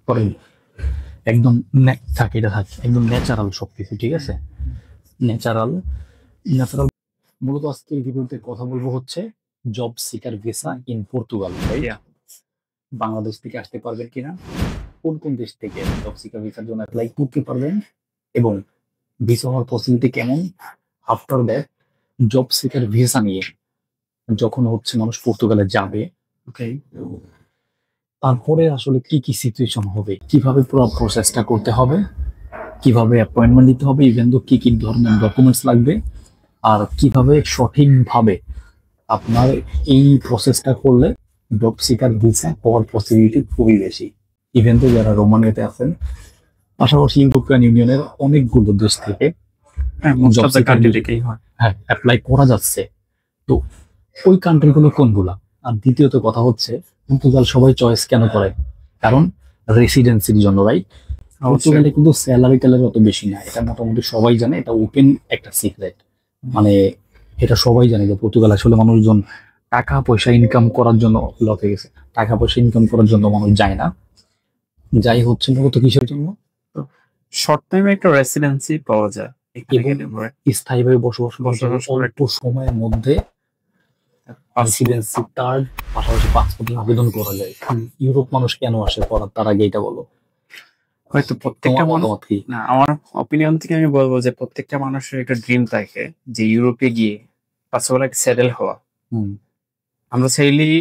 করেন একদম থাকে, এটা থাকে একদম ন্যাচারাল সবকিছু, ঠিক আছে? ন্যাচারাল ন্যাচারাল মূলত আজকে এই ভিডিওতে কথা বলবো হচ্ছে job seeker visa in Portugal, right? Yeah. Bangladesh থেকে আসতে পারবেন কিনা, কোন কোন দেশ থেকে জব সিকার ভিসার জন্য অ্যাপ্লাই করতে পারবেন, এবং ভিসা হওয়ার পসিবিলিটি কেমন। After that job seeker visa নিয়ে যখন হচ্ছে মানুষ পর্তুগালে যাবে, ওকে, তারপরে আসলে কি কি সিচুয়েশন হবে, কিভাবে পুরো প্রসেসটা করতে হবে, কিভাবে অ্যাপয়েন্টমেন্ট দিতে হবে, ইভেন তো কি কি ধরনের ডকুমেন্টস লাগবে, আর কিভাবে সঠিকভাবে আপনার এই প্রসেসটা করলে জব সিকার ভিসা হওয়ার পসিবিলিটি খুবই বেশি। ইভেন তো যারা রোমানিয়াতে আছেন, পাশাপাশি ইউরোপিয়ান ইউনিয়নের অনেকগুলো দেশ থেকে most job of the seeker country থেকেই হয়। হ্যাঁ অ্যাপ্লাই করা যাচ্ছে। তো ওই কান্ট্রিগুলো কোনগুলা? আর দ্বিতীয়ত কথা হচ্ছে পর্তুগাল সবাই চয়েস কেন করে? কারণ রেসিডেন্সির জন্য, রাইট? পর্তুগালে কিন্তু স্যালারি ট্যালারি অত বেশি না, এটা মোটামুটি সবাই জানে, এটা ওপেন একটা সিক্রেট। মানে এটা সবাই জানে যে পর্তুগাল আসলে মানুষজন টাকা পয়সা ইনকাম করার জন্য লকে গেছে। টাকা পয়সা ইনকাম করার জন্য মানুষ যায় না, যাই হচ্ছে মূলত কিসের জন্য? শর্ট টাইমে একটা রেসিডেন্সি পাওয়া যায় এখানে এবং গেলে পরে স্থায়ীভাবে বসবাস করার জন্য বসবাস করে অল্প সময়ের মধ্যে passport। রেসিডেন্সি কার্ড পাশাপাশি পাসপোর্টের আবেদন করা যায়। ইউরোপ মানুষ কেন আসে পড়ার, তার আগে এটা বলো। হয়তো প্রত্যেকটা তোমার মানুষ, মতামত কি? না আমার অপিনিয়ন থেকে আমি বলবো যে প্রত্যেকটা মানুষের একটা ড্রিম থাকে যে ইউরোপে গিয়ে ফার্স্ট অফ অল সেটেল হওয়া। হুম, আমরা চাইলেই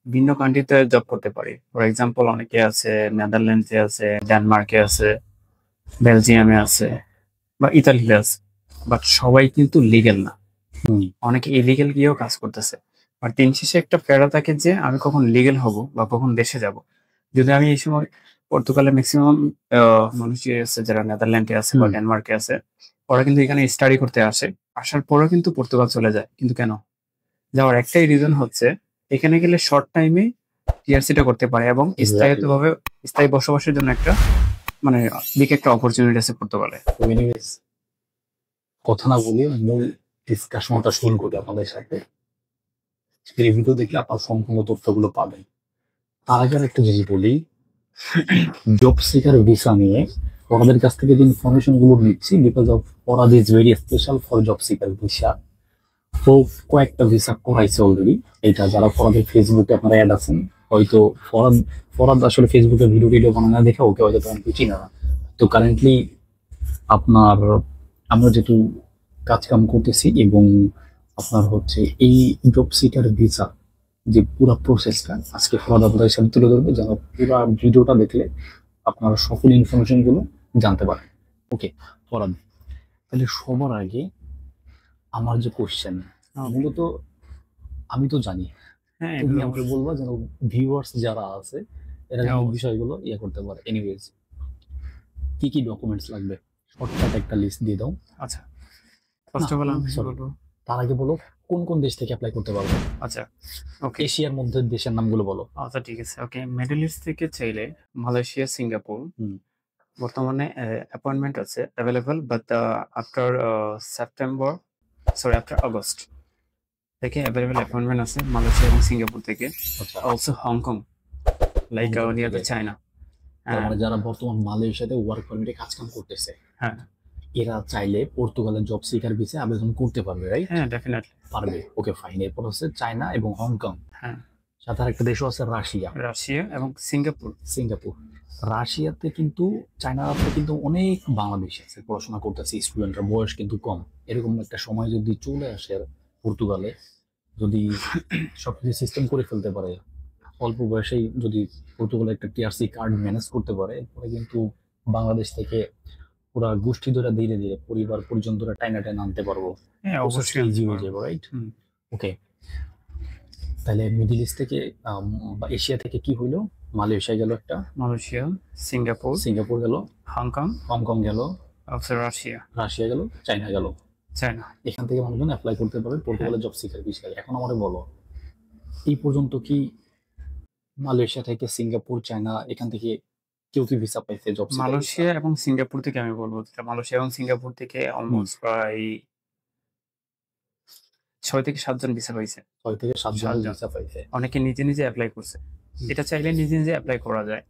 ভিন্ন কান্ট্রিতে জব করতে পারি। ফর এক্সাম্পল অনেকে আছে নেদারল্যান্ডসে আছে, ডেনমার্কে আছে, বেলজিয়ামে আছে বা ইতালিতে আছে, বাট সবাই কিন্তু লিগেল না। হুম, অনেকে ইলিগেল গিয়েও কাজ করতেছে। আর দিন শেষে একটা প্যারা থাকে যে আমি কখন লিগেল হব বা কখন দেশে যাব। যদি আমি এই সময় পর্তুগালে ম্যাক্সিমাম মানুষই আছে যারা নেদারল্যান্ডে আছে বা হুম। ডেনমার্কে আছে, ওরা কিন্তু এখানে স্টাডি করতে আসে, আসার পরেও কিন্তু পর্তুগাল চলে যায়। কিন্তু কেন যাওয়ার একটাই রিজন হচ্ছে এখানে গেলে শর্ট টাইমে টিআরসিটা করতে পারে এবং এক্স্যাক্টলি। স্থায়িত্বভাবে স্থায়ী বসবাসের জন্য একটা মানে বিগ একটা অপরচুনিটি আছে পর্তুগালে। তো এনিওয়েজ, কথা না বলে মূল ডিসকাশনটা শুরু করি আপনাদের সাথে। এই ভিডিও দেখলে আপনার সম্পূর্ণ তথ্যগুলো পাবেন। তার আগে আর একটা জিনিস বলি, জব সিকার ভিসা নিয়ে ওনাদের কাছ থেকে যে ইনফরমেশন গুলো নিচ্ছি, বিকজ অফ ওরা is very special for job seeker visa. তো কয়েকটা ভিসা করাইছে অলরেডি। এটা যারা ফরাদের ফেসবুকে আপনারা অ্যাড আছেন, হয়তো ফরাদ ফরাদ আসলে ফেসবুকে ভিডিও টিডিও বানানো না দেখে ওকে হয়তো তেমন কিছু চিনে না। তো কারেন্টলি আপনার আমরা যেহেতু কাজ কাম করতেছি, এবং আপনার হচ্ছে এই জব সিকার ভিসা যে পুরো প্রসেসটা আজকে ফরাদ আপনাদের সাথে তুলে ধরবে, যেন পুরো ভিডিওটা দেখলে আপনারা সকল ইনফরমেশন গুলো জানতে পারেন। ওকে ফরাদ, তাহলে সবার আগে আমার যে কোশ্চেন, মূলত আমি তো জানি, হ্যাঁ, তুমি এগুলো আমাকে বলবা যেন ভিউয়ার্স যারা আছে এরা হ্যাঁ, যেন অবশ্যই। বিষয়গুলো ইয়ে করতে পারে। এনিওয়েজ, কি কি ডকুমেন্টস লাগবে শর্টকাট একটা লিস্ট দিয়ে দাও। আচ্ছা, না, ফার্স্ট অফ অল আমি সরি, বলবো। তার আগে বলো কোন কোন দেশ থেকে অ্যাপ্লাই করতে পারবে। আচ্ছা, ওকে। এশিয়ার মধ্যে দেশের নামগুলো বলো। আচ্ছা, ঠিক আছে। ওকে, মিডল ইস্ট থেকে চাইলে মালয়েশিয়া, সিঙ্গাপুর হুম, বর্তমানে অ্যাপয়েন্টমেন্ট আছে available, but after September, sorry after August থেকে অ্যাভেলেবল অ্যাপয়েন্টমেন্ট আছে মালয়েশিয়া এবং সিঙ্গাপুর থেকে। আচ্ছা। Also Hong Kong, like Hong Kong near থেকে, দ্য চায়না। তার হ্যাঁ, মানে যারা বর্তমান মালয়েশিয়াতে ওয়ার্ক পারমিটে কাজ কাম করতেছে, হ্যাঁ, এরা চাইলে পর্তুগালের জব সিকার ভিসা আবেদন করতে পারবে, রাইট? হ্যাঁ, ডেফিনেটলি। পারবে, ওকে ফাইন। এরপর হচ্ছে চায়না এবং হংকং, হ্যাঁ, সাথে আরেকটা দেশও আছে রাশিয়া, রাশিয়া এবং সিঙ্গাপুর। সিঙ্গাপুর। রাশিয়াতে কিন্তু, চায়নাতে কিন্তু অনেক বাংলাদেশি আছে পড়াশোনা করতেছে, স্টুডেন্টরা বয়স কিন্তু কম। এরকম একটা সময় যদি চলে আসে পর্তুগালে, যদি সবকিছু সিস্টেম করে ফেলতে পারে, অল্প বয়সেই যদি পর্তুগালে একটা টিআরসি কার্ড ম্যানেজ করতে পারে, পরে কিন্তু বাংলাদেশ থেকে পুরা গোষ্ঠী ধরে ধীরে ধীরে পরিবার পরিজন ধরে টাইনা টাইনা আনতে পারবো। হ্যাঁ, প্রসেসটা অবশ্যই আনতে ইজি হয়ে পারবো। যাবে, রাইট? হুম। ওকে, তাহলে মিডিল ইস্ট থেকে বা এশিয়া থেকে কি হইলো? মালয়েশিয়া গেল একটা, মালয়েশিয়া, সিঙ্গাপুর, সিঙ্গাপুর গেল, হংকং, হংকং গেল, অলসো রাশিয়া, রাশিয়া গেল, চায়না গেল। চায়না। এখান থেকে মানুষজন অ্যাপ্লাই করতে পারবে হ্যাঁ, পর্তুগালের জব সিকার ভিসায়। এখন আমারে বলো, এই পর্যন্ত কি মালয়েশিয়া থেকে, সিঙ্গাপুর, চায়না, এখান থেকে কেউ কি ভিসা পাইছে, জব সিকার ভিসা? মালয়েশিয়া এবং সিঙ্গাপুর থেকে আমি বলবো যেটা মালয়েশিয়া এবং সিঙ্গাপুর থেকে হুম, অলমোস্ট প্রায় 6 থেকে 7 জন ভিসা পাইছে। 6 থেকে 7 জনের 7 জন। ভিসা পাইছে। অনেকে নিজে নিজে অ্যাপ্লাই করছে। হুম, এটা চাইলে নিজে নিজে অ্যাপ্লাই করা যায়।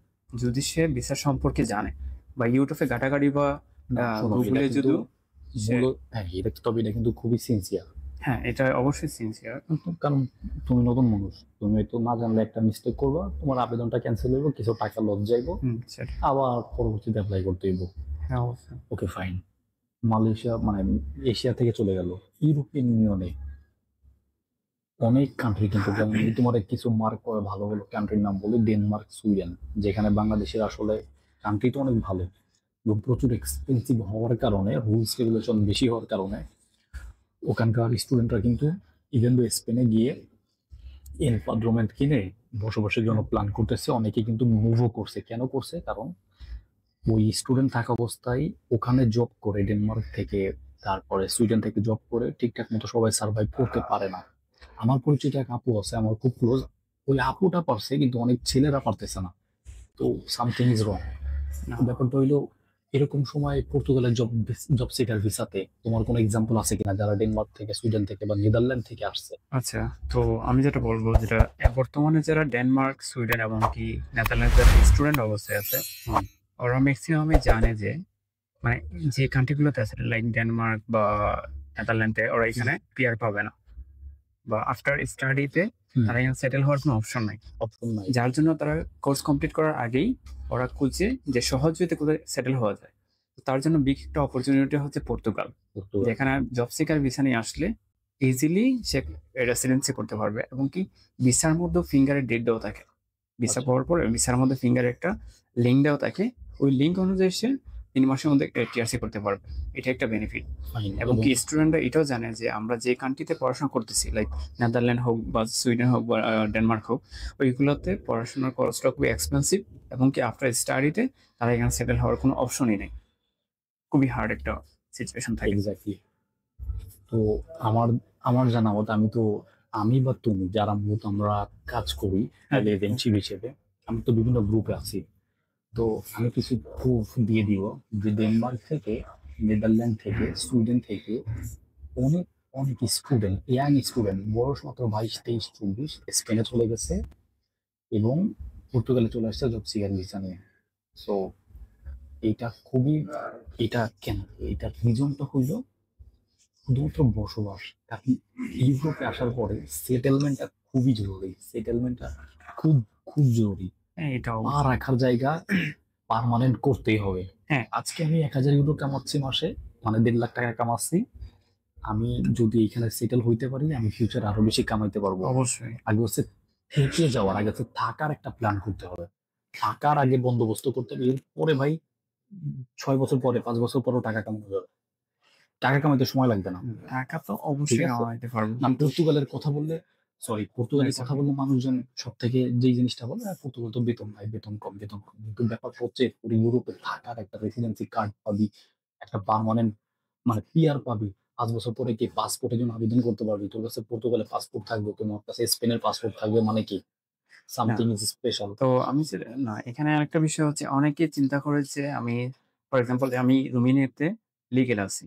যদি সে ভিসা সম্পর্কে জানে বা ইউটিউবে ঘাটাঘাটি বা শোনো, গুগলে এটা যদি কিন্তু সে- হ্যাঁ তবে এটা কিন্তু খুবই সিনসিয়ার। হ্যাঁ, এটা অবশ্যই সিনসিয়ার। কারণ তুমি নতুন মানুষ, তুমি তো না জানলে একটা মিস্টেক করবা, তোমার আবেদনটা ক্যান্সেল হইব, কিছু টাকা লস যাইবো, সেটা। আবার পরবর্তীতে অ্যাপ্লাই করতে হইব। হ্যাঁ, অবশ্যই। Okay fine. মালয়েশিয়া মানে এশিয়া থেকে চলে গেল ইউরোপিয়ান ইউনিয়নে অনেক কান্ট্রি, কিন্তু যেমন আমি তোমার কিছু মার্ক করে ভালো ভালো কান্ট্রির নাম বলি, ডেনমার্ক, সুইডেন, যেখানে বাংলাদেশের আসলে কান্ট্রি তো অনেক ভালো এবং প্রচুর এক্সপেন্সিভ হওয়ার কারণে, রুলস রেগুলেশন বেশি হওয়ার কারণে ওখানকার স্টুডেন্টরা কিন্তু ইভেন দো স্পেনে গিয়ে এনভায়রনমেন্ট কিনে বসবাসের জন্য প্ল্যান করতেছে, অনেকে কিন্তু মুভও করছে। কেন করছে? কারণ ওই স্টুডেন্ট থাকা অবস্থায় ওখানে জব করে ডেনমার্ক থেকে, তারপরে সুইডেন থেকে জব করে ঠিকঠাক মতো সবাই সার্ভাইভ করতে পারে না। আমার পরিচিত এক আপু আছে, আমার খুব ক্লোজ, ওই আপুটা পারছে কিন্তু অনেক ছেলেরা পারতেছে না। তো সামথিং ইজ রং। ব্যাপারটা হইলো, এরকম সময় পর্তুগালের জব জব সিকার ভিসাতে তোমার কোনো এক্সাম্পল আছে কিনা যারা ডেনমার্ক থেকে, সুইডেন থেকে বা নেদারল্যান্ড থেকে আসছে? আচ্ছা, তো আমি যেটা বলবো, যেটা বর্তমানে যারা ডেনমার্ক, সুইডেন এবং কি নেদারল্যান্ড যারা স্টুডেন্ট অবস্থায় আছে, ওরা ম্যাক্সিমামই জানে যে মানে যে কান্ট্রিগুলোতে আছে লাইক ডেনমার্ক বা নেদারল্যান্ডে, ওরা এখানে পিআর পাবে না বা আফটার স্টাডিতে তারা এখানে সেটেল হওয়ার কোনো অপশন নাই। অপশন নাই। যার জন্য তারা কোর্স কমপ্লিট করার আগেই ওরা খুঁজছে যে সহজে কোথায় সেটেল হওয়া যায়। তো তার জন্য বিগ একটা অপরচুনিটি হচ্ছে পর্তুগাল, যেখানে জব সিকার ভিসা নিয়ে আসলে ইজিলি সে রেসিডেন্সি করতে পারবে এবং কি ভিসার মধ্যে ফিঙ্গারের ডেট দেওয়া থাকে। ভিসা পাওয়ার পরে ভিসার মধ্যে ফিঙ্গারে একটা লিঙ্ক দেওয়া থাকে, ওই লিঙ্ক অনুযায়ী সে 3 মাসের মধ্যে টিআরসি করতে পারবে। এটা একটা বেনিফিট। এবং কি স্টুডেন্টরা এটাও জানে যে আমরা যে কান্ট্রিতে পড়াশোনা করতেছি, লাইক নেদারল্যান্ড হোক বা সুইডেন হোক বা ডেনমার্ক হোক, ওইগুলোতে পড়াশোনার খরচটা খুবই এক্সপেন্সিভ এবং কি আফটার স্টাডিতে তারা এখানে সেটেল হওয়ার কোনো অপশনই নেই। খুবই হার্ড একটা সিচুয়েশন থাকে। এক্স্যাক্টলি। তো আমার আমার জানা মতো, আমি বা তুমি যারা মূলত আমরা কাজ করি এজেন্সি হিসেবে, আমি তো বিভিন্ন গ্রুপে আছি। তো আমি কিছু প্রুফ দিয়ে দিব যে ডেনমার্ক থেকে, নেদারল্যান্ড থেকে, সুইডেন থেকে অনেক অনেক স্টুডেন্ট, ইয়াং স্টুডেন্ট, বয়স মাত্র 22, 23, 24, স্পেনে চলে গেছে এবং পর্তুগালে চলে আসছে জব সিকার ভিসা নিয়ে। সো এটা খুবই, এটা কেন, এটার রিজনটা হইল শুধুমাত্র বসবাস। কারণ ইউরোপে আসার পরে সেটেলমেন্টটা খুবই জরুরি, সেটেলমেন্টটা খুব খুব জরুরি। হ্যাঁ, এটাও পা রাখার জায়গা পার্মানেন্ট করতেই হবে। হ্যাঁ। আজকে আমি 1000 ইউরো কামাচ্ছি মাসে, মানে 1.5 লাখ টাকা কামাচ্ছি। আমি যদি এখানে সেটেল হইতে পারি, আমি ফিউচার আরো বেশি কামাইতে পারবো। অবশ্যই। আগে হচ্ছে থেকে যাওয়ার আগে হচ্ছে থাকার একটা প্ল্যান করতে হবে, থাকার আগে বন্দোবস্ত করতে হবে। এরপরে ভাই 6 বছর পরে, 5 বছর পরেও টাকা কামানো যাবে, টাকা কামাইতে সময় লাগবে না। টাকা তো ঠিক অবশ্যই আছে? কামাইতে পারবো। আমি পর্তুগালের কথা বললে, পর্তুগালের কথা বললে মানুষজন সব থেকে যেই জিনিসটা বলে, পর্তুগাল তো বেতন নাই, বেতন কম, বেতন কম। কিন্তু ব্যাপার হচ্ছে পুরো ইউরোপে থাকার একটা রেসিডেন্সি কার্ড পাবি, একটা পার্মানেন্ট মানে পিআর পাবি। 5 বছর পরে কি পাসপোর্টের জন্য আবেদন করতে পারবি। তোর কাছে পর্তুগালের পাসপোর্ট থাকবে, তোমার কাছে স্পেনের পাসপোর্ট থাকবে, মানে কি সামথিং ইজ স্পেশাল। তো আমি না, এখানে আরেকটা বিষয় হচ্ছে অনেকে চিন্তা করে যে আমি ফর এক্সাম্পল আমি রোমানিয়াতে লিগেল আছি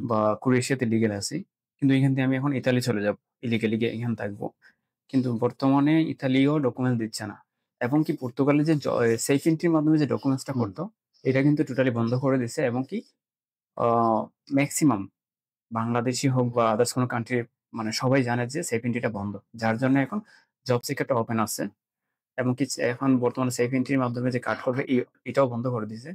বা ক্রোয়েশিয়াতে লিগেল আছি, কিন্তু এখান থেকে আমি এখন ইতালি চলে যাব, ইলিগালি গিয়ে এখানে থাকবো। কিন্তু বর্তমানে ইতালিও ডকুমেন্টস দিচ্ছে না, এবং কি পর্তুগালে যে সেফ এন্ট্রির মাধ্যমে যে ডকুমেন্টসটা করতো, এটা কিন্তু টোটালি বন্ধ করে দিছে। এবং কি ম্যাক্সিমাম বাংলাদেশি হোক বা আদার্স কোনো কান্ট্রি, মানে সবাই জানে যে সেফ এন্ট্রিটা বন্ধ, যার জন্য এখন জব সিকারটা ওপেন আছে। এবং কি এখন বর্তমানে সেফ এন্ট্রির মাধ্যমে যে কাট করবে এটাও বন্ধ করে দিয়েছে।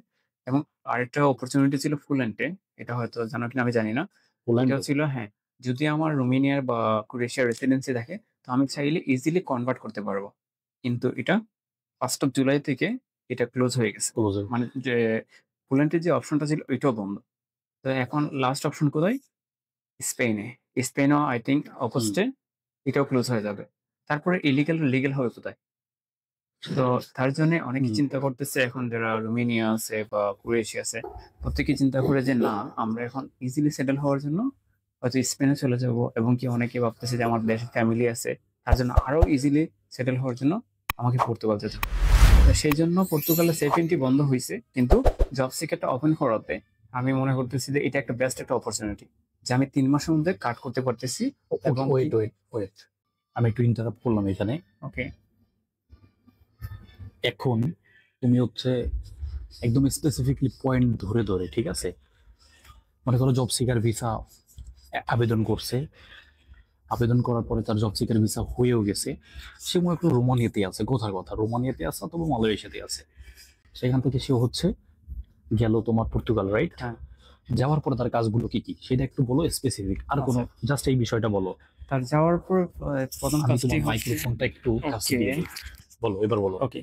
এবং আরেকটা অপরচুনিটি ছিল ফুলেন্টে, এটা হয়তো জানো কিনা আমি জানি না। এটাও ছিল, হ্যাঁ, যদি আমার রোমানিয়ার বা ক্রোয়েশিয়ার রেসিডেন্সি থাকে, তো আমি চাইলে ইজিলি কনভার্ট করতে পারবো। কিন্তু এটা 1 জুলাই থেকে এটা ক্লোজ হয়ে গেছে। মানে যে ফুলেন্টের যে অপশনটা ছিল ওইটাও বন্ধ। তো এখন লাস্ট অপশন কোথায়? স্পেনে। স্পেনও আই থিঙ্ক অগস্টে এটাও ক্লোজ হয়ে যাবে। তারপরে ইলিগাল লিগেল হবে কোথায়? তো তার জন্য অনেকে চিন্তা করতেছে, এখন যারা রোমানিয়া আছে বা ক্রোয়েশিয়া আছে, প্রত্যেকে চিন্তা করে যে না, আমরা এখন ইজিলি সেটেল হওয়ার জন্য হয়তো স্পেনে চলে যাব। এবং কি অনেকে ভাবতেছে যে আমার দেশে ফ্যামিলি আছে, তার জন্য আরো ইজিলি সেটেল হওয়ার জন্য আমাকে পর্তুগাল যেতে হবে। তো সেই জন্য পর্তুগালের সেফ এন্ট্রি বন্ধ হয়েছে, কিন্তু জব সিকারটা ওপেন করাতে আমি মনে করতেছি যে এটা একটা বেস্ট একটা অপরচুনিটি, যে আমি 3 মাসের মধ্যে কাট করতে পারতেছি। এবং ওয়েট, আমি একটু ইন্টারাপ্ট করলাম এখানে। ওকে। এখন তুমি হচ্ছে একদম স্পেসিফিকলি পয়েন্ট ধরে ধরে, ঠিক আছে, মনে করো জব সিকার ভিসা আবেদন করছে, আবেদন করার পরে তার জব সিকার ভিসা হয়েও গেছে, সে মনে করো রোমানিয়াতে আছে, কোথার কথা, রোমানিয়াতে আছে অথবা মালয়েশিয়াতে আছে, সেখান থেকে সে হচ্ছে গেল তোমার পর্তুগাল, রাইট? হ্যাঁ। যাওয়ার পরে তার কাজগুলো কি কি সেটা একটু বলো স্পেসিফিক, আর কোনো জাস্ট এই বিষয়টা বলো। তার যাওয়ার পর প্রথম আমি কাজটি তোমার হচ্ছে মাইক্রোফোনটা একটু কাছে দিয়ে দিই। বলো, এবার বলো। ওকে,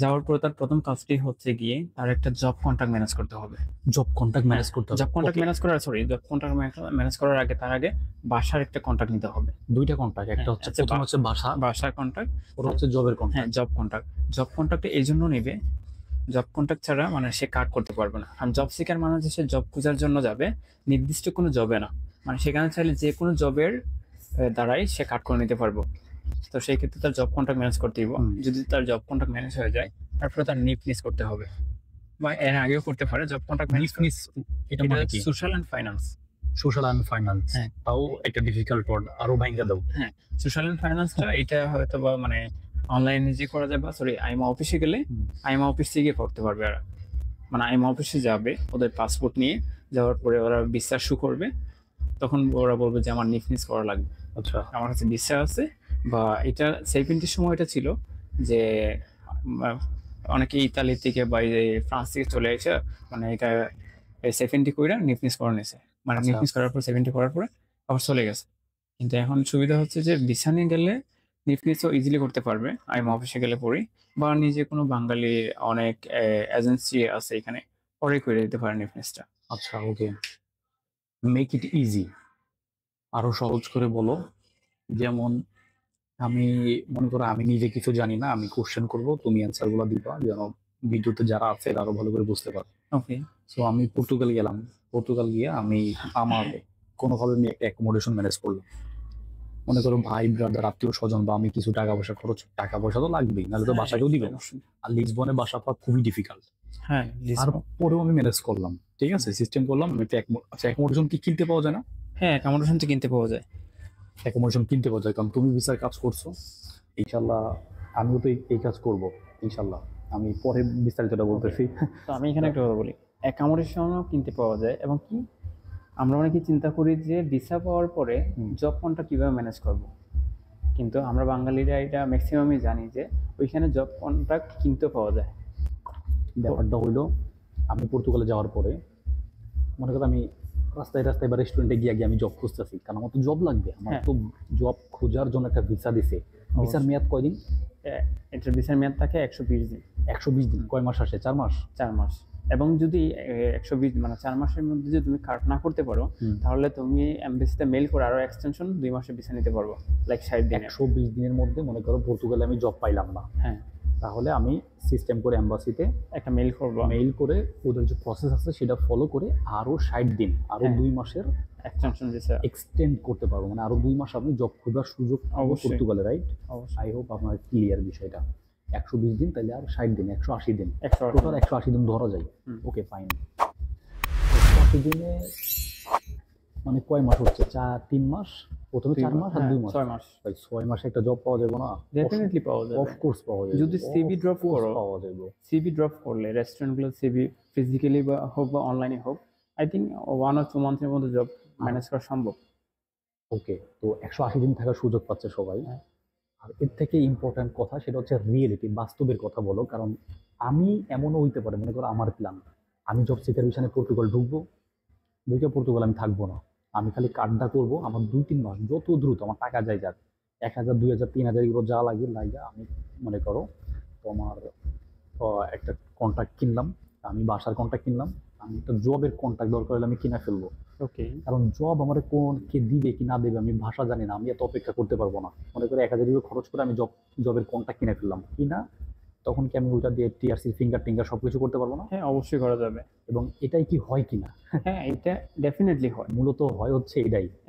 যাওয়ার পর তার প্রথম কাজটি হচ্ছে গিয়ে তার একটা জব কন্ট্রাক্ট ম্যানেজ করতে হবে। জব কন্ট্যাক্ট ম্যানেজ করতে হবে। জব কন্ট্রাক্ট ম্যানেজ করার জব কন্ট্রাক্ট ম্যানেজ করার আগে তার আগে বাসার একটা কন্ট্রাক্ট নিতে হবে। দুইটা কন্ট্যাক্ট, একটা হচ্ছে আচ্ছা, প্রথম হচ্ছে বাসার কন্ট্রাক্ট, ওর হচ্ছে জবের হ্যাঁ কন্ট্যাক্ট। জব কন্ট্রাক্ট এই জন্য নেবে, জব কন্ট্রাক্ট ছাড়া মানে সে কার্ড করতে পারবে না। কারণ জব সিকার মানে হচ্ছে সে জব খোঁজার জন্য যাবে, নির্দিষ্ট কোনো জবে না, মানে সেখানে চাইলে যে কোনো জবের দ্বারাই সে কার্ড করে নিতে পারবো। তো সেই ক্ষেত্রে তার জব কন্ট্রাক্ট ম্যানেজ করতে হবে। যদি তার জব কন্ট্রাক্ট ম্যানেজ হয়ে যায়, তারপরে তার নিফনিস করতে হবে, বা এর আগেও করতে পারে জব কন্ট্রাক্ট ম্যানেজ। এটা মানে কি? Social and finance. Social and finance, হ্যাঁ। তাও একটা ডিফিকাল্ট ওয়ার্ড, আরো ভাঙা দাও। হ্যাঁ, সোশ্যাল অ্যান্ড ফাইন্যান্সটা এটা হয়তো বা মানে অনলাইনে যে করা যায়, বা আইমা অফিসে গেলে আইমা অফিস থেকে করতে পারবে। আর মানে আইমা অফিসে যাবে, ওদের পাসপোর্ট নিয়ে যাওয়ার পরে ওরা বিশ্বাস শু করবে, তখন ওরা বলবে যে আমার নিফনিস করা লাগবে, আচ্ছা, আমার কাছে বিশ্বাস আছে। বা এটা 70-র সময় এটা ছিল যে অনেকে ইতালি থেকে বা ফ্রান্স থেকে চলে এসে মানে এটা 70 কইরা নিফনিস করে নিয়েছে, মানে আচ্ছা। নিফনিস করার পর 70 করার পরে আবার চলে গেছে। কিন্তু এখন সুবিধা হচ্ছে যে ভিসা নিয়ে গেলে নিফনিসও ইজিলি করতে পারবে আইমা অফিসে গেলে পরেই, বা নিজে কোনো বাঙালি অনেক এজেন্সি আছে এখানে, পরে করে দিতে পারে নিফনিসটা। আচ্ছা, ওকে, মেক ইট ইজি, আরো সহজ করে বলো। যেমন আমি মনে করো আমি নিজে কিছু জানি না, আমি কোশ্চেন করব, তুমি অ্যান্সার গুলো দিবা, যেন ভিডিওতে যারা আছে এরা আরো ভালো করে বুঝতে পারে। ওকে, সো আমি পর্তুগাল গেলাম, পর্তুগাল গিয়ে আমি আমার কোনোভাবে আমি একটা অ্যাকোমোডেশন ম্যানেজ করলাম। মনে করো ভাই ব্রাদার আত্মীয় স্বজন বা আমি কিছু টাকা পয়সা খরচ, টাকা পয়সা তো লাগবেই, নাহলে তো বাসাকেও দিবে না। আর লিসবনে বাসা পাওয়া খুবই ডিফিকাল্ট, হ্যাঁ তারপরেও আমি ম্যানেজ করলাম, ঠিক আছে, সিস্টেম করলাম। আমি আচ্ছা, অ্যাকোমোডেশন কি কিনতে পাওয়া যায় না? হ্যাঁ, অ্যাকোমোডেশন তো কিনতে পাওয়া যায়। অ্যাকোমোডেশন কিনতে পাওয়া যায়, কারণ তুমি ভিসার কাজ করছো। ইনশাল্লাহ আমিও তো এই কাজ করব, ইনশাল্লাহ। আমি পরে বিস্তারিতটা বলতেছি। তো আমি এখানে একটা কথা বলি, অ্যাকোমোডেশনও কিনতে পাওয়া যায়। এবং কি আমরা অনেকে চিন্তা করি যে ভিসা পাওয়ার পরে জব কন্ট্রাক্ট কিভাবে ম্যানেজ করব, কিন্তু আমরা বাঙালিরা এটা ম্যাক্সিমামই জানি যে ওইখানে জব কন্ট্রাক্ট কিনতে পাওয়া যায়। ব্যাপারটা হইলো, আমি পর্তুগালে যাওয়ার পরে মনে করো আমি রাস্তায় রাস্তায় বা রেস্টুরেন্টে গিয়ে আমি জব খুঁজতেছি, কারণ আমার তো জব লাগবে। আমার তো জব খোঁজার জন্য একটা ভিসা দিছে। ভিসার মেয়াদ কয়দিন? এটার ভিসার মেয়াদ থাকে 120 দিন। 120 দিন, কয় মাস আসে? 4 মাস। 4 মাস। এবং যদি 120 মানে 4 মাসের মধ্যে যদি তুমি কাট না করতে পারো, তাহলে তুমি এমবেসিতে মেইল করে আরো এক্সটেনশন 2 মাসের ভিসা নিতে পারবো, লাইক 60 দিন। 120 দিনের মধ্যে মনে করো পর্তুগালে আমি জব পাইলাম না, হ্যাঁ, তাহলে আমি সিস্টেম করে এম্বাসিতে একটা মেইল করবো, মেইল করে ওদের যে প্রসেস আছে সেটা ফলো করে আরো 60 দিন, আরো 2 মাসের এক্সটেনশন ভিসা এক্সটেন্ড করতে পারবো। মানে আরো 2 মাস আপনি জব খোঁজার সুযোগ পাবো পর্তুগালে, রাইট? আই হোপ আপনার ক্লিয়ার বিষয়টা। 120 দিন, তাহলে আর 60 দিন, 180 দিন, টোটাল 180 দিন ধরা যায়। ওকে, ফাইন। 180 দিনে মানে কয় মাস হচ্ছে? 3 মাস, প্রথমে 4 মাস আর 2 মাস, 6 মাস। ভাই 6 মাসে একটা জব পাওয়া যাবে না? ডেফিনেটলি পাওয়া যাবে, অফ কোর্স পাওয়া যাবে। যদি সিভি ড্রপ করো, পাওয়া যাবে। সিভি ড্রপ করলে রেস্টুরেন্টগুলো সিভি ফিজিক্যালি বা হোক বা অনলাইনে হোক, আই থিঙ্ক 1 or 2 মান্থের মধ্যে জব ম্যানেজ করা সম্ভব। ওকে, তো 180 দিন থাকার সুযোগ পাচ্ছে সবাই। আর এর থেকে ইম্পর্টেন্ট কথা সেটা হচ্ছে রিয়েলিটি, বাস্তবের কথা বলো। কারণ আমি এমনও হইতে পারে, মনে করো আমার প্ল্যান, আমি জব সিকার ভিসানে পর্তুগাল ঢুকবো, ঢুকে পর্তুগাল আমি থাকবো না, আমি খালি কার্ডটা করবো। আমার 2-3 মাস যত দ্রুত আমার টাকা যায় যাক, 1000, 2000, 3000 ইউরো যা লাগে লাগা, আমি মনে করো তোমার একটা কন্ট্রাক্ট কিনলাম, আমি বাসার কন্ট্রাক্ট কিনলাম, আমি একটা জবের কন্ট্রাক্ট দরকার হলে আমি কিনা ফেলবো। ওকে, কারণ জব আমার কে দিবে কি না দেবে আমি ভাষা জানি না, আমি এত অপেক্ষা করতে পারবো না। মনে করে 1000 ইউরো খরচ করে আমি জবের কন্ট্রাক্ট কিনে ফেললাম কিনা, তখন কি আমি ওইটা দিয়ে টিআরসি ফিঙ্গার টিঙ্গার সবকিছু করতে পারবো না? হ্যাঁ, অবশ্যই করা যাবে। এবং এটাই কি হয় কিনা? হ্যাঁ, এটা ডেফিনেটলি হয়। মূলত হয় হচ্ছে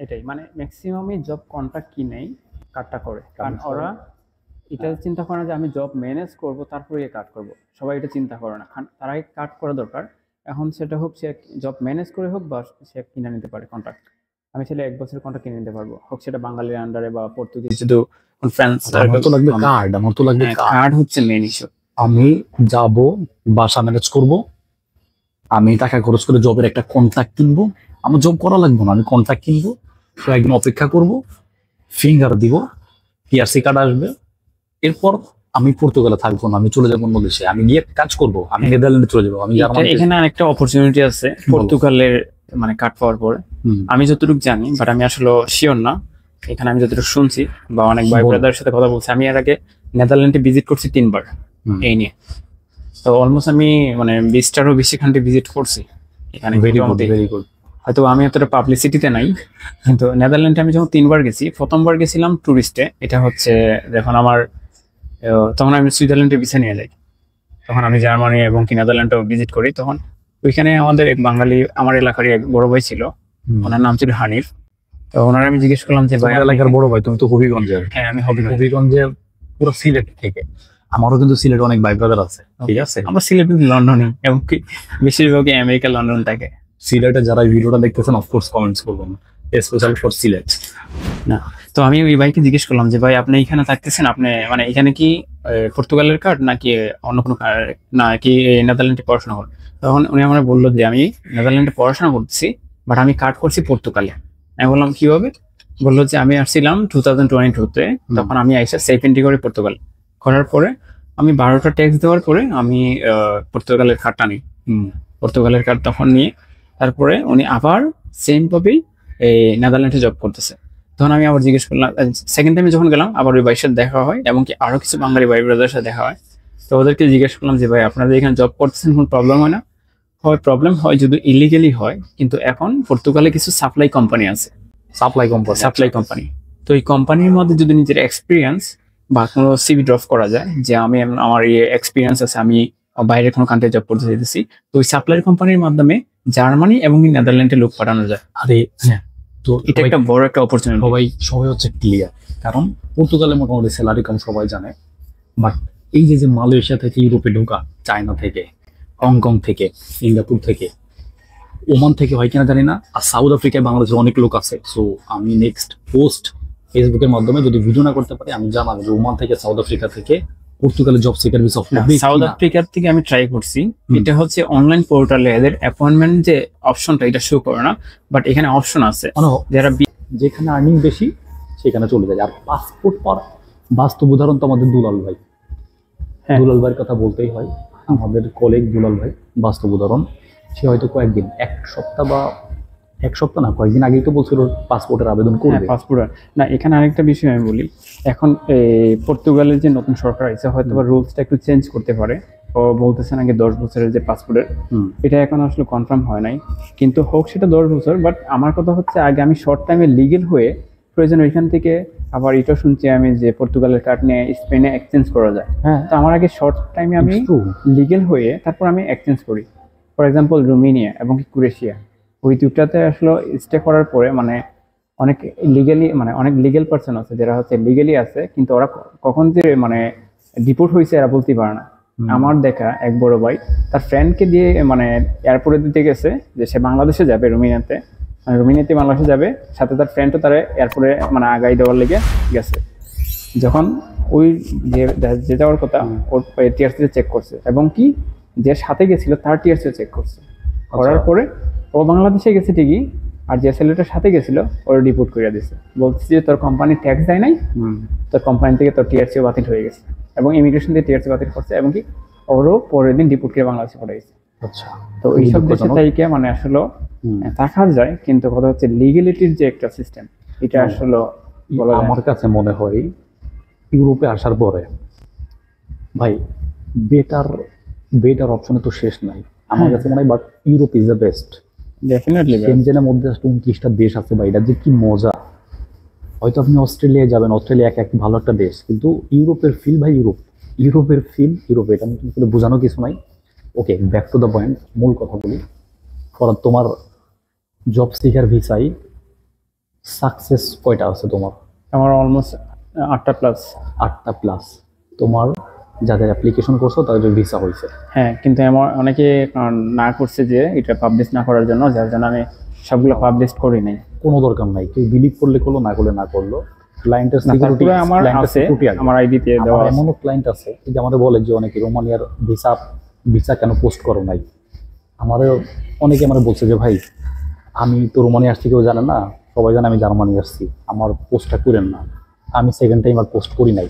এটাই মানে ম্যাক্সিমামই জব কন্ট্রাক্ট কিনেই কাটটা করে, কারণ ওরা এটা চিন্তা করে না যে আমি জব ম্যানেজ করব তারপরে কাট করব, সবাই এটা চিন্তা করে না, তার আগে কাট করা দরকার। এখন সেটা হোক সে জব ম্যানেজ করে হোক বা সে কিনে নিতে পারে কন্ট্রাক্ট। আমি ছেলে 1 বছরের কন্ট্রাক্ট কিনে নিতে পারবো, হোক সেটা বাঙালির আন্ডারে বা পর্তুগিজ। আমার তো লাগবে কার্ড, কার্ড হচ্ছে মেইন ইস্যু। আমি যাব, বাসা ম্যানেজ করব, আমি টাকা খরচ করে জবের একটা কন্ট্রাক্ট কিনবো। আমার জব করা লাগবে না, আমি কন্ট্রাক্ট কিনবো, কয়েকদিন অপেক্ষা করব, ফিঙ্গার দিব, পিআরসি কার্ড আসবে। এরপর আমি পর্তুগালে থাকবো না, আমি চলে যাবো অন্য দেশে, আমি গিয়ে কাজ করব, আমি নেদারল্যান্ডে চলে যাবো, আমি জার্মানিতে। এখানে আরেকটা অপরচুনিটি আছে পর্তুগালের মানে কার্ড পাওয়ার পরে, হুম, আমি যতটুকু জানি, বাট আমি আসলে শিওর না। এখানে আমি যতটুকু শুনছি বা অনেক ভাই বল। ব্রাদারের সাথে কথা বলছি, আমি এর আগে নেদারল্যান্ডে ভিজিট করছি 3 বার হুম। এই নিয়ে। তো অলমোস্ট আমি মানে 20টারও বেশি কান্ট্রি ভিজিট করছি এখানে। ভেরি গুড, মোটামুটি ভেরি গুড। হয়তো আমি এতটা পাবলিসিটিতে নাই, কিন্তু নেদারল্যান্ডে আমি যখন 3 বার গেছি, প্রথমবার গেছিলাম টুরিস্টে, এটা হচ্ছে যখন আমার তখন আমি সুইজারল্যান্ডে ভিসা নিয়ে যাই, তখন আমি জার্মানি এবং কি নেদারল্যান্ডও ভিজিট করি। তখন ওইখানে আমাদের এক বাঙালি, আমার এলাকারই এক বড় ভাই ছিল, ওনার নাম ছিল হানিফ। তো ওনার আমি জিজ্ঞেস করলাম যে ভাই তোমার এলাকার বড় ভাই, তুমি তো হবিগঞ্জের। হ্যাঁ আমি হবিগঞ্জ। হবিগঞ্জের পুরো সিলেট থেকে, আমারও কিন্তু সিলেটে অনেক ভাই ব্রাদার আছে, ঠিক আছে? আমরা সিলেট লন্ডনে, এবং কি বেশিরভাগই আমেরিকা লন্ডন থাকে। সিলেটে যারা ভিডিওটা দেখতেছেন অফকোর্স কমেন্টস করবেন, স্পেশাল ফর সিলেট। না, তো আমি ওই ভাইকে জিজ্ঞেস করলাম যে ভাই আপনি এখানে থাকতেছেন, আপনি মানে এখানে কি পর্তুগালের কার্ড নাকি অন্য কোনো কার্ড, নাকি নেদারল্যান্ডে পড়াশোনা করেন? তখন উনি আমার বললো যে আমি নেদারল্যান্ডে পড়াশোনা করতেছি, বাট আমি কার্ড করছি পর্তুগালে। আমি বললাম কিভাবে? বললো যে আমি আসছিলাম 2022-তে, তখন আমি আইসা সেফ এন্ট্রি করি পর্তুগাল। করার পরে আমি 12টা ট্যাক্স দেওয়ার পরে আমি পর্তুগালের কার্ডটা নিই। পর্তুগালের কার্ড তখন নিয়ে তারপরে উনি আবার সেম ভাবেই এই নেদারল্যান্ডে জব করতেছে। তখন আমি আবার জিজ্ঞেস করলাম, সেকেন্ড টাইমে যখন গেলাম আবার ওই ভাইয়ের সাথে দেখা হয়, এবং কি আরো কিছু বাঙালি ভাই ব্রাদারের সাথে দেখা হয়। তো ওদেরকে জিজ্ঞেস করলাম যে ভাই আপনাদের এখানে জব করতেছেন, কোনো প্রবলেম হয় না? হয় প্রবলেম হয় যদি ইলিগেলি হয়, কিন্তু এখন পর্তুগালে কিছু সাপ্লাই কোম্পানি আছে, সাপ্লাই কোম্পানি। Supply company. তো এই কোম্পানির মধ্যে যদি নিজের এক্সপিরিয়েন্স বা কোনো সিভি ড্রপ করা যায় যে আমি আমার এই এক্সপিরিয়েন্স আছে, আমি বাইরের কোনো কান্ট্রি জব করতে চাইতেছি, তো ওই সাপ্লাই কোম্পানির মাধ্যমে জার্মানি এবং নেদারল্যান্ডে লোক পাঠানো যায়। আরে হ্যাঁ, তো এটা একটা বড় একটা অপরচুনিটি। সবাই সবাই হচ্ছে ক্লিয়ার, কারণ পর্তুগালে মোটামুটি স্যালারি কম সবাই জানে। বাট এই যে যে মালয়েশিয়া থেকে ইউরোপে ঢোকা, চায়না থেকে, হংকং থেকে, সিঙ্গাপুর থেকে, ওমান থেকে হয় কিনা জানি না, আর সাউথ আফ্রিকায় বাংলাদেশের অনেক লোক আছে। সো আমি নেক্সট পোস্ট ফেসবুকের মাধ্যমে যদি ভিডিও না করতে পারি, আমি জানাবো যে ওমান থেকে, সাউথ আফ্রিকা থেকে পর্তুগালে জব সিকার ভিসা হবে সাউথ কিনা। আফ্রিকার থেকে আমি ট্রাই করছি, এটা হচ্ছে অনলাইন পোর্টালে এদের অ্যাপয়েন্টমেন্ট যে অপশনটা এটা শো করে না, বাট এখানে অপশন আছে মানে যারা যেখানে আর্নিং বেশি সেখানে চলে যায়। আর পাসপোর্ট পাওয়ার বাস্তব উদাহরণ তো আমাদের দুলাল ভাই। হ্যাঁ। দুলাল ভাইয়ের কথা বলতেই হয়, আমাদের কলিগ দুলাল ভাই বাস্তব উদাহরণ। সে হয়তো কয়েকদিন, এক সপ্তাহ না, কয়েকদিন আগেই তো বলছিল পাসপোর্টের আবেদন করবে। পাসপোর্ট না, এখানে আরেকটা বিষয় আমি বলি, এখন পর্তুগালের যে নতুন সরকার আছে হয়তো বা রুলসটা একটু চেঞ্জ করতে পারে। ও বলতেছেন আগে 10 বছরের যে পাসপোর্টের, এটা এখন আসলে কনফার্ম হয় নাই, কিন্তু হোক সেটা 10 বছর। বাট আমার কথা হচ্ছে আগে আমি শর্ট টাইমে লিগেল হয়ে প্রয়োজন ওইখান থেকে, আবার এটা শুনছি আমি যে পর্তুগালের কার্ড নিয়ে স্পেনে এক্সচেঞ্জ করা যায়। হ্যাঁ, তো আমার আগে শর্ট টাইমে আমি লিগেল হয়ে তারপর আমি এক্সচেঞ্জ করি। ফর এক্সাম্পল রোমানিয়া এবং কি ক্রোয়েশিয়া, ওই দুটাতে আসলে স্টে করার পরে মানে অনেক লিগেলি, মানে অনেক লিগেল পার্সন আছে যারা হচ্ছে লিগেলি আছে, কিন্তু ওরা কখন যে মানে ডিপোর্ট হয়েছে এরা বলতে পারে না। আমার দেখা এক বড় ভাই তার ফ্রেন্ডকে দিয়ে মানে এয়ারপোর্টে দিতে গেছে যে সে বাংলাদেশে যাবে, রোমানিয়াতে, মানে রোমানিয়াতে বাংলাদেশে যাবে, সাথে তার ফ্রেন্ডও তার এয়ারপোর্টে মানে আগাই দেওয়ার লেগে গেছে। যখন ওই যে যাওয়ার কথা ওর টিআরসি চেক করছে, এবং কি যে সাথে গেছিল তার টিআরসি চেক করছে, করার পরে ও বাংলাদেশে গেছে ঠিকই, আর যে ছেলেটার সাথে গেছিল ওর ডিপোর্ট করে দিছে, বলছে যে তোর কোম্পানি ট্যাক্স দেয় নাই, তোর কোম্পানি থেকে তোর টিআরসিও বাতিল হয়ে গেছে, এবং ইমিগ্রেশন দিয়ে টিআরসি বাতিল করছে, এবং কি ওরও পরের দিন ডিপোর্ট করে বাংলাদেশে পাঠাইছে। আচ্ছা, তো এইসব দেশে থেকে মানে আসলে থাকা যায়, কিন্তু কথা হচ্ছে লিগেলিটির যে একটা সিস্টেম, এটা আসলে আমার কাছে মনে হয় ইউরোপে আসার পরে ভাই বেটার অপশনে তো শেষ নাই আমার কাছে মনে হয়। But Europe is the best. Definitely সেনজেনের মধ্যে 29টা দেশ আছে ভাই, এটা যে কি মজা। হয়তো আপনি অস্ট্রেলিয়ায় যাবেন, অস্ট্রেলিয়া এক ভালো একটা দেশ, কিন্তু ইউরোপের ফিল ভাই, ইউরোপের ফিল ইউরোপে, এটা নতুন করে বোঝানো কিছু নাই। ওকে, ব্যাক টু দ্য পয়েন্ট, মূল কথা বলি। তোমার জব সিকার ভিসাই সাকসেস কয়টা আছে তোমার? আমার অলমোস্ট 8টা প্লাস। 8টা প্লাস তোমার যাদের অ্যাপ্লিকেশন করছো তাদের ভিসা হয়েছে। হ্যাঁ, কিন্তু আমার অনেকে না করছে যে এটা পাবলিশ না করার জন্য, যার জন্য আমি সবগুলো পাবলিশ করি নাই। কোনো দরকার নাই, কেউ বিলিভ করলে করলো, না করলে না করলো। ক্লায়েন্টের না, সিকিউরিটি তারপরে আমার আছে, আমার আইডিতে দেওয়া আছে। এমনও ক্লায়েন্ট আছে এই যে আমাদের বলে যে অনেকে রোমানিয়ার ভিসা ভিসা কেন পোস্ট করো নাই। আমারও অনেকে আমার বলছে যে ভাই আমি তো রোমানি আসছি, কেউ জানে না, সবাই জানে আমি জার্মানি আসছি, আমার পোস্টটা করেন না। আমি সেকেন্ড টাইম আর পোস্ট করি নাই।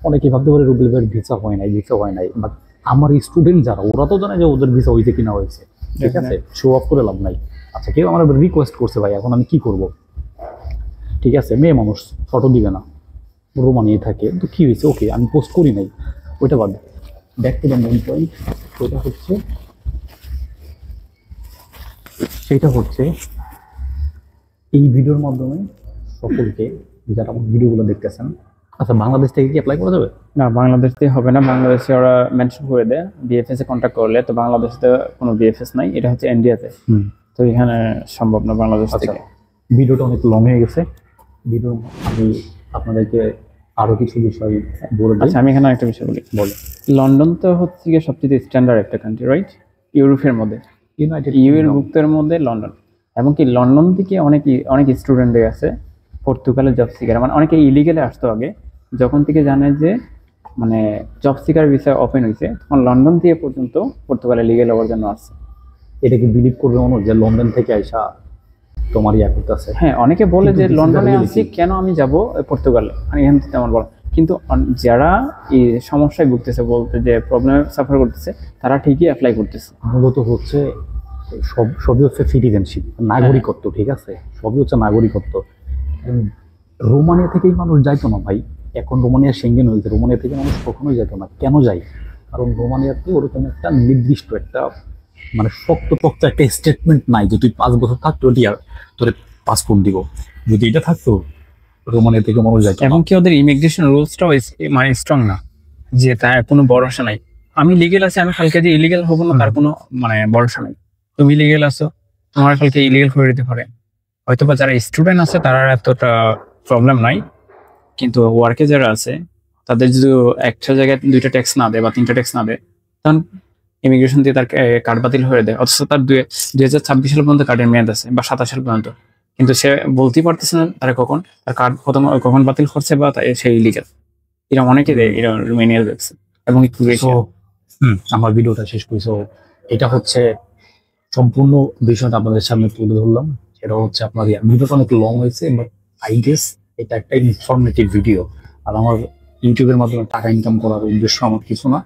অনেকে ভাবতে পারে রুবেল ভাইয়ের ভিসা হয় নাই, ভিসা হয় নাই, বাট আমার স্টুডেন্ট যারা ওরা তো জানে যে ওদের ভিসা হয়েছে কিনা হয়েছে, ঠিক আছে, শো অফ করে লাভ নাই। আচ্ছা কেউ আমার রিকোয়েস্ট করছে ভাই এখন আমি কি করব, ঠিক আছে, মেয়ে মানুষ ফটো দিবে না, রোমানিয়ে থাকে, তো কি হয়েছে, ওকে আমি পোস্ট করি নাই, ওইটা বাদ। Back to the main point, সেটা হচ্ছে এই ভিডিওর মাধ্যমে সকলকে যারা আমার ভিডিওগুলো দেখতেছেন, আচ্ছা বাংলাদেশ থেকে কি অ্যাপ্লাই করা যাবে? না, বাংলাদেশ থেকে হবে না। বাংলাদেশে ওরা মেনশন করে দেয় বিএফএস এ কন্ট্যাক্ট করলে, তো বাংলাদেশে তো কোনো বিএফএস নাই, এটা হচ্ছে ইন্ডিয়াতে, তো এখানে সম্ভব না বাংলাদেশ থেকে। ভিডিওটা অনেক লং হয়ে গেছে, ভিডিও আমি আপনাদেরকে আরো কিছু বিষয় বলে দিই। আচ্ছা, আমি এখানে একটা বিষয় বলি। বলে লন্ডন তো হচ্ছে গিয়ে সবচেয়ে স্ট্যান্ডার্ড একটা কান্ট্রি, রাইট? ইউরোপের মধ্যে, ইউনাইটেড ইউ এর ভুক্তের মধ্যে লন্ডন। এমনকি লন্ডন থেকে অনেক স্টুডেন্টই আছে পর্তুগালে জব সিকার, মানে অনেকে ইলিগেলে আসতো আগে, যখন থেকে জানে যে মানে জব সিকার ভিসা ওপেন হয়েছে, তখন লন্ডন থেকে পর্যন্ত পর্তুগালে লিগেল হওয়ার জন্য আসছে। এটাকে বিলিভ করবে মনে হয় যে লন্ডন থেকে আইসা তোমার ইয়া করতেছে। হ্যাঁ, অনেকে বলে কিন্তু যে this is the লন্ডনে reality. আসছি কেন আমি যাব পর্তুগালে, মানে এখান থেকে তেমন বলা। কিন্তু যারা এই সমস্যায় ভুগতেছে, বলতে যে প্রবলেম সাফার করতেছে, তারা ঠিকই অ্যাপ্লাই করতেছে। মূলত হচ্ছে সবই হচ্ছে সিটিজেনশিপ, নাগরিকত্ব, ঠিক আছে, সবই হচ্ছে নাগরিকত্ব। রোমানিয়া থেকেই মানুষ যাইতো না ভাই, এখন রোমানিয়া সেঙ্গেন হয়েছে, রোমানিয়া থেকে মানুষ কখনোই যাইতো না। কেন যায়? কারণ রোমানিয়াতে ওরকম একটা নির্দিষ্ট একটা মানে শক্তপোক্ত একটা স্টেটমেন্ট নাই যে তুই 5 বছর থাকতো আর তোর পাসপোর্ট দিব। যদি এটা থাকতো রোমানিয়া থেকে মানুষ যাইতো না। এমনকি ওদের ইমিগ্রেশন রুলসটাও মানে স্ট্রং না, যে তার কোনো ভরসা নাই। আমি লিগেল আছি, আমি কালকে যে ইলিগেল হবো না তার কোনো মানে ভরসা নাই। তুমি লিগেল আছো, তোমার কালকে ইলিগেল করে দিতে পারে। হয়তো বা যারা স্টুডেন্ট আছে তারা এতটা প্রবলেম নাই, কিন্তু ওয়ার্কে যারা আছে তাদের যদি একটা জায়গায় 2টা ট্যাক্স না দেয় বা 3টা ট্যাক্স না দেয়, তখন ইমিগ্রেশন দিয়ে তার কার্ড বাতিল হয়ে দেয়। অথচ তার 2026 সাল পর্যন্ত কার্ডের মেয়াদ আছে, বা 27 সাল পর্যন্ত, কিন্তু সে বলতেই পারতেছে না তারা কখন তার কার্ড কখন বাতিল করছে, বা সে ইলিগাল। এরা অনেকে দেয়, এরা রোমানিয়া দেখছে এবং একটু So, আমার ভিডিওটা শেষ করি। So, এটা হচ্ছে সম্পূর্ণ বিষয়টা আপনাদের সামনে তুলে ধরলাম। সেটা হচ্ছে আপনার ভিডিওটা অনেক লং হয়েছে, বাট আই গেস এটা একটা ইনফরমেটিভ ভিডিও। আর আমার ইউটিউবের মাধ্যমে টাকা ইনকাম করার উদ্দেশ্য আমার কিছু না।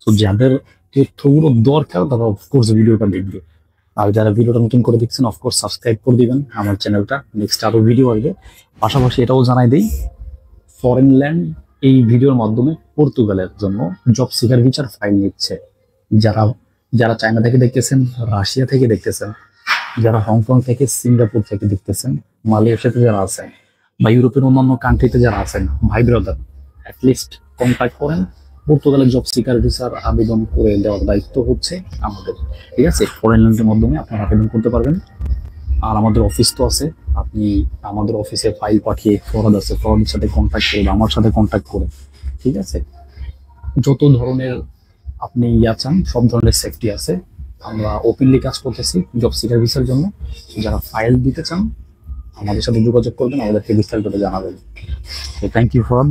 তো যাদের তথ্যগুলো দরকার তারা অফকোর্স ভিডিওটা দেখবে। আর যারা ভিডিওটা নতুন করে দেখছেন অফকোর্স সাবস্ক্রাইব করে দিবেন আমার চ্যানেলটা, নেক্সট আরো ভিডিও আসবে। পাশাপাশি এটাও জানাই দিই, ফরেন ল্যান্ড এই ভিডিওর মাধ্যমে পর্তুগালের জন্য জব সিকার ভিসার ফাইল নিচ্ছে। যারা যারা চায়না থেকে দেখতেছেন, রাশিয়া থেকে দেখতেছেন, যারা হংকং থেকে, সিঙ্গাপুর থেকে দেখতেছেন, মালয়েশিয়াতে যারা আছেন, বা ইউরোপের অন্যান্য কান্ট্রিতে যারা আছেন, ভাই ব্রাদার অ্যাটলিস্ট কন্ট্যাক্ট করেন। পর্তুগালের জব সিকার ভিসার আবেদন করে দেওয়ার দায়িত্ব হচ্ছে আমাদের, ঠিক আছে। ফরেন ল্যান্ডের মাধ্যমে আপনারা আবেদন করতে পারবেন। আর আমাদের অফিস তো আছে, আপনি আমাদের অফিসে ফাইল পাঠিয়ে, ফরওয়ার্ড আছে, ফরওয়ার্ডের সাথে কন্ট্যাক্ট করে বা আমার সাথে কন্ট্যাক্ট করে, ঠিক আছে, যত ধরনের আপনি চান সব ধরনের সেফটি আছে। আমরা ওপেনলি কাজ করতেছি জব সিকার ভিসার জন্য। যারা ফাইল দিতে চান আমাদের সাথে যোগাযোগ করবেন, আমাদেরকে বিস্তারিত জানাবেন। Thank you for